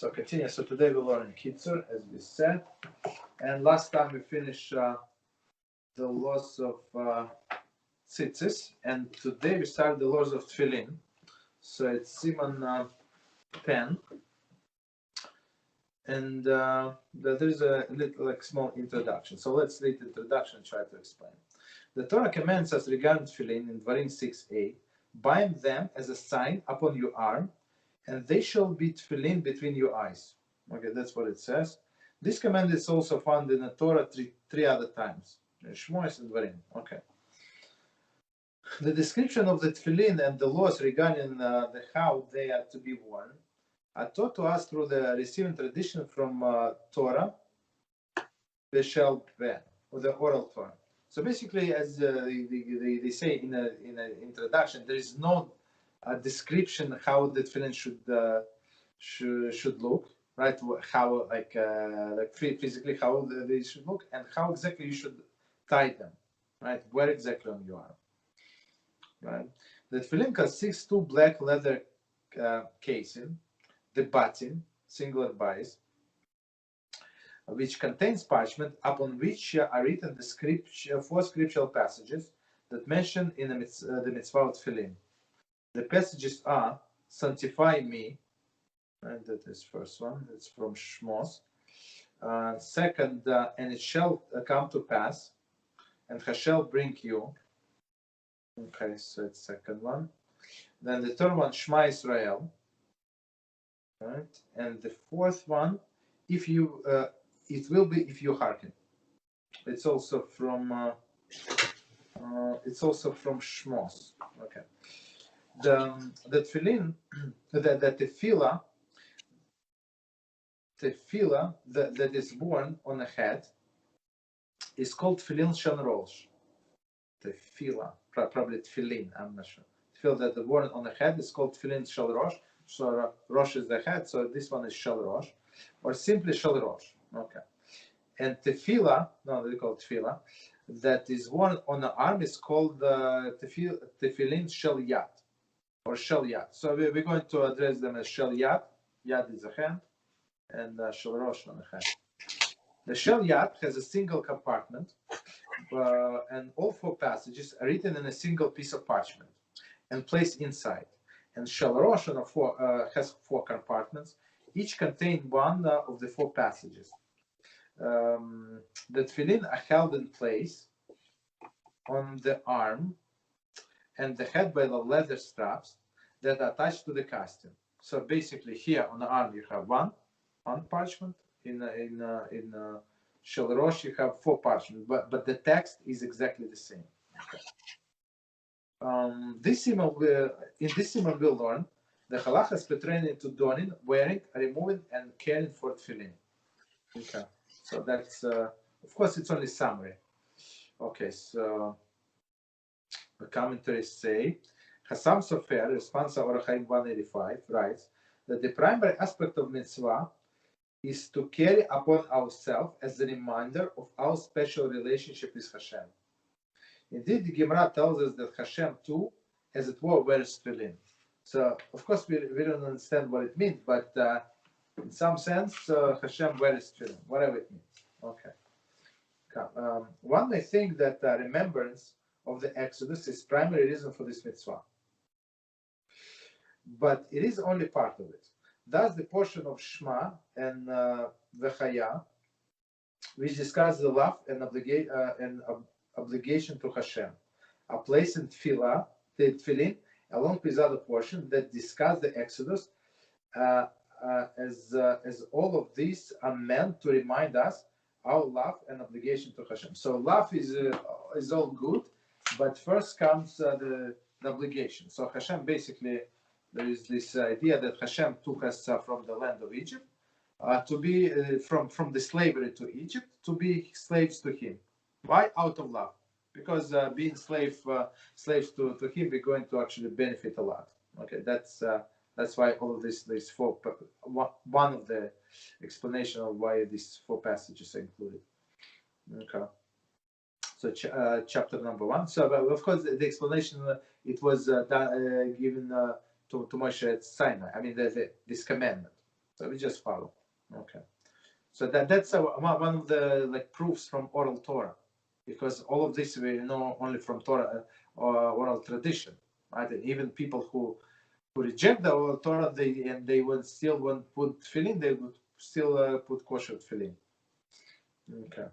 So continue. So today we learn Kitzur, as we said, and last time we finished the laws of tzitzis, and today we start the laws of Tefillin. So it's Siman 10, and there is a little small introduction. So let's read the introduction and try to explain. The Torah commands us regarding Tefillin in Dvarim 6a, bind them as a sign upon your arm, and they shall be tefillin between your eyes. Okay, that's what it says. This command is also found in the Torah three other times. Shema and Dvarim. Okay. The description of the tefillin and the laws regarding the how they are to be worn are taught to us through the receiving tradition from Torah, the shall ben, or the oral Torah. So basically, as they say in an introduction, there is no description how the tefillin should look, right? How like physically how they should look, and how exactly you should tie them, right? Where exactly on your arm, right? The tefillin consists two black leather casing, the batim, singular bias, which contains parchment upon which are written the four scriptural passages that mention in the mitzvah of tefillin. The passages are, sanctify me, and that is first one, it's from Shmos. Second, and it shall come to pass, and HaShem bring you. Okay, so it's second one. Then the third one, Shema Yisrael. Right, and the fourth one, if you, it will be if you hearken. It's also from Shmos. Okay. The tefillin, the tefillah that is born on the head is called tefillin shel rosh. Tefillah, probably tefillin, I'm not sure. Tefillah that is born on the head is called tefillin shel rosh. So rosh is the head, so this one is shel rosh, or simply shel rosh. Okay. And tefillah, no, they call it tefillah, that is worn on the arm is called tefillin shel yad, or shel yad. So we're going to address them as shel yad. Yad is a hand, and shel rosh on the hand. The shel yad has a single compartment, and all four passages are written in a single piece of parchment and placed inside. And shel rosh has four compartments, each contain one of the four passages. The tefillin are held in place on the arm and the head by the leather straps that are attached to the costume. So basically, here on the arm you have one parchment. In shel rosh you have four parchment, but the text is exactly the same. Okay. In this Siman we'll learn the halachas pertaining to donning, wearing, removing, and caring for tefillin. Okay, so that's of course it's only summary. Okay, so the commentaries say Hassam Sofer, response of Orach Chaim 185, writes that the primary aspect of mitzvah is to carry upon ourselves as a reminder of our special relationship with HaShem. Indeed, the Gemara tells us that HaShem too, as it were, wears tefillin. So, of course, we don't understand what it means, but in some sense, HaShem wears tefillin, whatever it means. Okay. One may think that remembrance of the Exodus is primary reason for this mitzvah, but it is only part of it. Thus, the portion of Shema and Vechaya, which discuss the love and obligation to HaShem, are placed in the tefillin, along with other portions that discuss the Exodus, as all of these are meant to remind us our love and obligation to HaShem. So love is all good, but first comes the obligation. So HaShem, basically, there is this idea that HaShem took us from the land of Egypt to be from the slavery to Egypt to be slaves to Him. Why? Out of love. Because being slaves to Him, we're going to actually benefit a lot. Okay, that's why all of these four. One of the explanation of why these four passages are included. Okay. So chapter number 1. So of course the explanation it was given to Moshe at Sinai. I mean, this commandment. So we just follow. Okay. So that's one of the proofs from oral Torah, because all of this we know only from Torah or oral tradition, right? And even people who reject the oral Torah, they would still won't put tefillin, they would still put kosher tefillin. Okay.